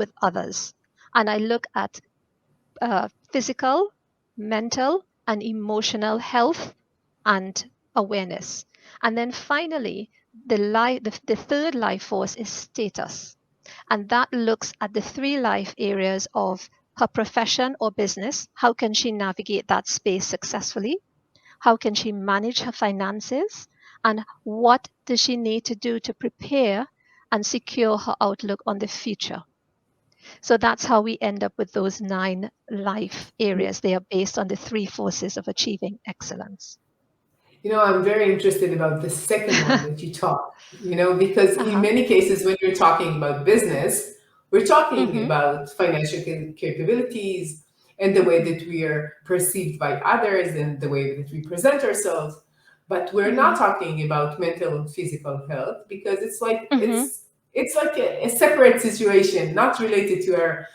with others. And I look at physical, mental, and emotional health and awareness. And then finally, the third life force is status. And that looks at the three life areas of her profession or business. How can she navigate that space successfully? How can she manage her finances? And what does she need to do to prepare and secure her outlook on the future? So that's how we end up with those 9 life areas. They are based on the three forces of achieving excellence. I'm very interested about the second one that you taught, because in Uh-huh. many cases, when you're talking about business, we're talking Mm-hmm. about financial capabilities and the way Mm-hmm. that we are perceived by others and the way that we present ourselves. But we're Mm-hmm. not talking about mental and physical health because it's like Mm-hmm. it's like a separate situation, not related to our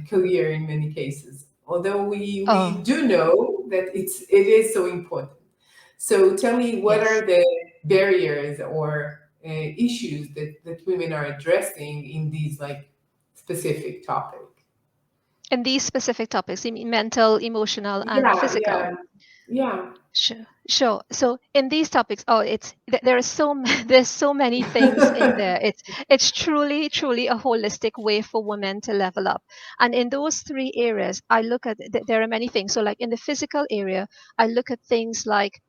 career in many cases. Although we Oh, do know that it is so important. So tell me, what yes. are the barriers or issues that women are addressing in these like specific topic? And these specific topics, you mean mental, emotional, and Yeah, physical. yeah, yeah. Sure, sure. So in these topics, there are there's so many things in there. It's truly a holistic way for women to level up. And in those three areas, I look at there are many things. So like in the physical area, I look at things like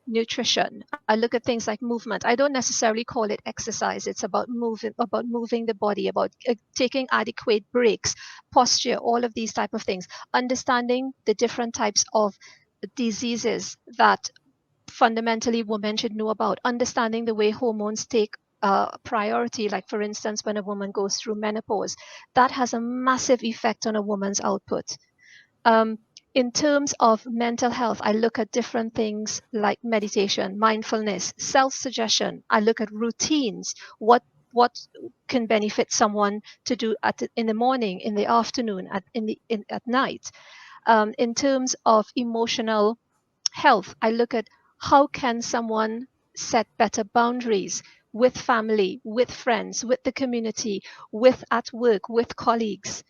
nutrition. I look at things like movement. I don't necessarily call it exercise. It's about moving the body, about taking adequate breaks, posture, all of these type of things. Understanding the different types of diseases that fundamentally women should know about. Understanding the way hormones take priority, like for instance, when a woman goes through menopause, that has a massive effect on a woman's output. um, in terms of mental health, I look at different things like meditation, mindfulness, self-suggestion. I look at routines. What can benefit someone to do in the morning, in the afternoon, at night. In terms of emotional health, I look at how can someone set better boundaries with family, with friends, with the community, with at work, with colleagues.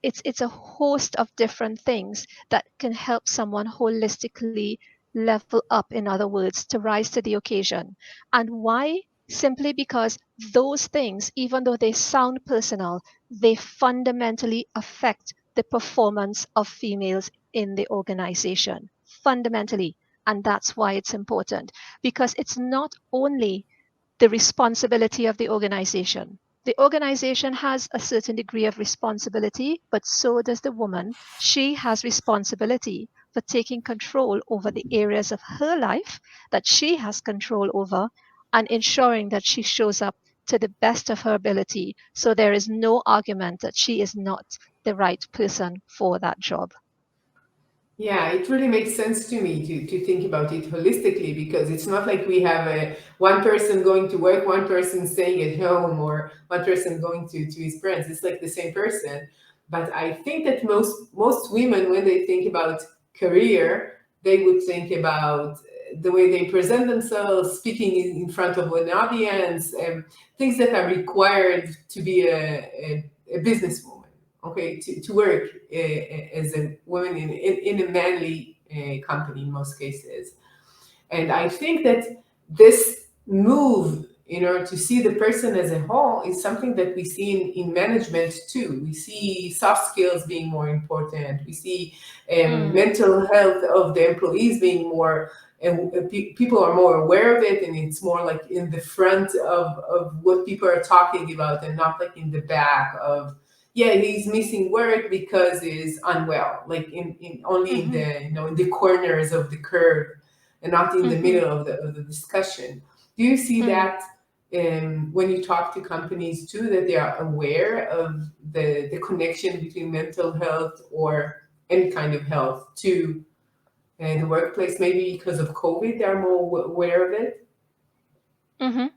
It's a host of different things that can help someone holistically level up, in other words, to rise to the occasion. And why? Simply because those things, even though they sound personal, they fundamentally affect the performance of females in the organization fundamentally. And that's why it's important, because it's not only the responsibility of the organization. The organization has a certain degree of responsibility, but so does the woman. She has responsibility for taking control over the areas of her life that she has control over and ensuring that she shows up to the best of her ability. So there is no argument that she is not the right person for that job. Yeah, it really makes sense to me to think about it holistically because it's not like we have one person going to work, one person staying at home, or one person going to his friends. It's like the same person. But I think that most women, when they think about career, they would think about the way they present themselves, speaking in front of an audience, things that are required to be a businesswoman, okay, to work as a woman in a manly company in most cases. And I think that this move, to see the person as a whole is something that we see in management too. We see soft skills being more important. We see Mm, mental health of the employees being more, and people are more aware of it, and it's more like in the front of what people are talking about and not like in the back of, yeah, he's missing work because he's unwell, like in only in mhm, the in the corners of the curve and not in the mhm, middle of the discussion. Do you see mm. that when you talk to companies too, that they are aware of the connection between mental health or any kind of health to the workplace? Maybe because of COVID, they're more aware of it. Mhm.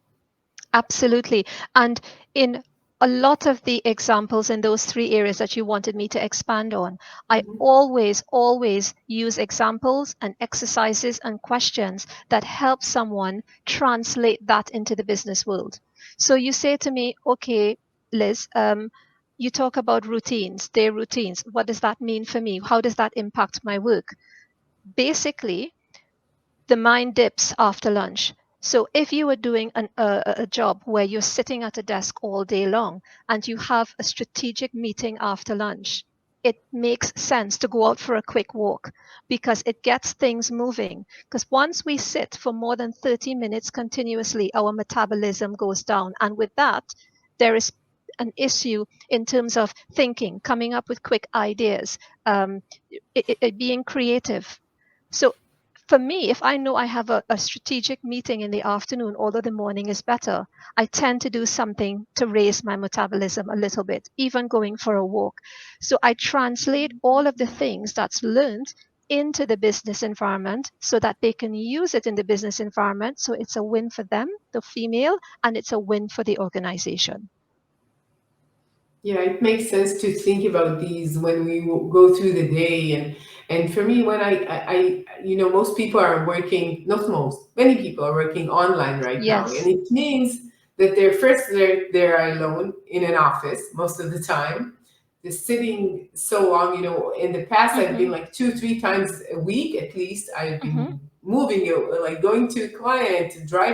Absolutely. And in a lot of the examples in those three areas that you wanted me to expand on, I Mhm. always use examples and exercises and questions that help someone translate that into the business world. So you say to me, okay, Liz, You talk about routines, day routines. What does that mean for me? How does that impact my work? Basically, the mind dips after lunch. So if you are doing a job where you're sitting at a desk all day long and you have a strategic meeting after lunch, it makes sense to go out for a quick walk because it gets things moving. Because once we sit for more than 30 minutes continuously, our metabolism goes down. And with that, there is an issue in terms of thinking, coming up with quick ideas, being creative. So for me, if I know I have a strategic meeting in the afternoon, although the morning is better, I tend to do something to raise my metabolism a little bit, even going for a walk. So I translate all of the things that's learned into the business environment so that they can use it in the business environment. So it's a win for them, the female, and it's a win for the organization. Yeah, it makes sense to think about these when we go through the day. And for me, when most people are working, not most, many people are working online right now, and Yes. it means that they're alone in an office most of the time. They're sitting so long. In the past, I've been Mm-hmm. like 2, 3 times a week at least. I've Mm-hmm. been moving, like going to a client, driving